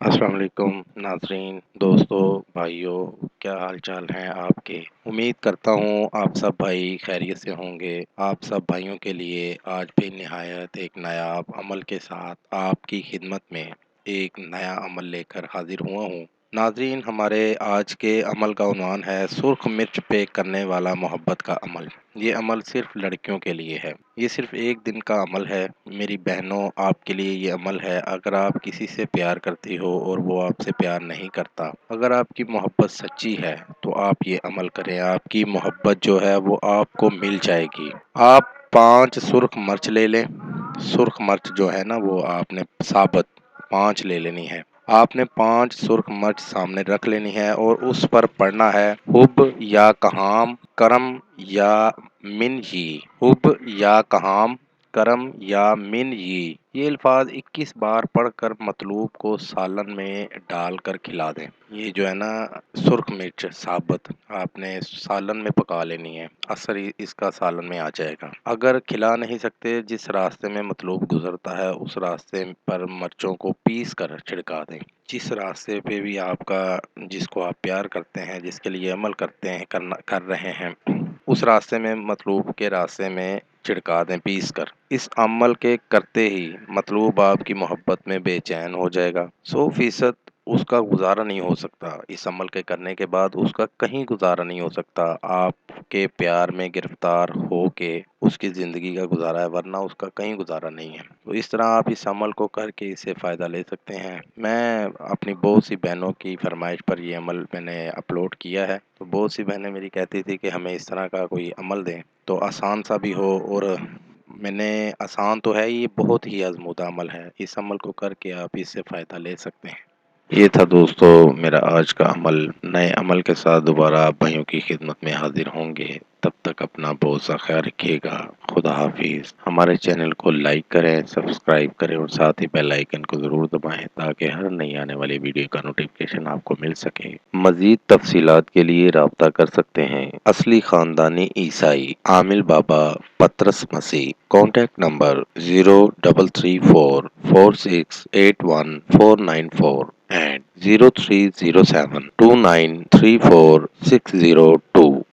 السلام علیکم ناظرین، دوستو، بھائیوں، کیا حال چال ہیں آپ کے؟ امید کرتا ہوں آپ سب بھائی خیریت سے ہوں گے۔ آپ سب بھائیوں کے لیے آج بھی نہایت ایک نایاب عمل کے ساتھ آپ کی خدمت میں ایک نیا عمل لے کر حاضر ہوا ہوں۔ ناظرین، ہمارے آج کے عمل کا عنوان ہے سرخ مرچ پہ کرنے والا محبت کا عمل۔ یہ عمل صرف لڑکیوں کے لیے ہے۔ یہ صرف ایک دن کا عمل ہے۔ میری بہنوں، آپ کے لیے یہ عمل ہے۔ اگر آپ کسی سے پیار کرتی ہو اور وہ آپ سے پیار نہیں کرتا، اگر آپ کی محبت سچی ہے تو آپ یہ عمل کریں۔ آپ کی محبت جو ہے وہ آپ کو مل جائے گی۔ آپ 5 سرخ مرچ لے لیں۔ سرخ مرچ جو ہے نا وہ آپ نے ثابت 5 لے لینی ہے۔ آپ نے 5 سرخ مرچ سامنے رکھ لینی ہے اور اس پر پڑھنا ہے حب یا کہام کرم یا من ہی، حب یا کہام کرم یا من ہی۔ یہ الفاظ 21 بار پڑھ کر مطلوب کو سالن میں ڈال کر کھلا دیں۔ یہ جو ہے نا سرخ مرچ ثابت آپ نے سالن میں پکا لینی ہے، اثر اس کا سالن میں آ جائے گا۔ اگر کھلا نہیں سکتے، جس راستے میں مطلوب گزرتا ہے اس راستے پر مرچوں کو پیس کر چھڑکا دیں۔ جس راستے پہ بھی آپ کا، جس کو آپ پیار کرتے ہیں، جس کے لیے عمل کرتے ہیں، کر رہے ہیں، اس راستے میں مطلوب کے راستے میں چھڑکا دیں پیس کر۔ اس عمل کے کرتے ہی مطلوب آپ کی محبت میں بے چین ہو جائے گا۔ 100% اس کا گزارا نہیں ہو سکتا۔ اس عمل کے کرنے کے بعد اس کا کہیں گزارا نہیں ہو سکتا۔ آپ کے پیار میں گرفتار ہو کے اس کی زندگی کا گزارا ہے، ورنہ اس کا کہیں گزارا نہیں ہے۔ تو اس طرح آپ اس عمل کو کر کے اس سے فائدہ لے سکتے ہیں۔ میں اپنی بہت سی بہنوں کی فرمائش پر یہ عمل میں نے اپلوڈ کیا ہے، تو بہت سی بہنیں میری کہتی تھی کہ ہمیں اس طرح کا کوئی عمل دیں تو آسان سا بھی ہو، اور میں نے آسان تو ہے، یہ بہت ہی آزمودہ عمل ہے۔ اس عمل کو کر کے آپ اس سے فائدہ لے سکتے ہیں۔ یہ تھا دوستو میرا آج کا عمل۔ نئے عمل کے ساتھ دوبارہ آپ بھائیوں کی خدمت میں حاضر ہوں گے۔ تب تک اپنا بہت سا خیال رکھیے گا۔ خدا حافظ۔ ہمارے چینل کو لائک کریں، سبسکرائب کریں اور ساتھ ہی بیل آئیکن کو ضرور دبائیں تاکہ ہر نئی آنے والی ویڈیو کا نوٹیفکیشن آپ کو مل سکے۔ مزید تفصیلات کے لیے رابطہ کر سکتے ہیں۔ اصلی خاندانی عیسائی عامل بابا پطرس مسیح۔ Contact number 030746819494 and 0307293460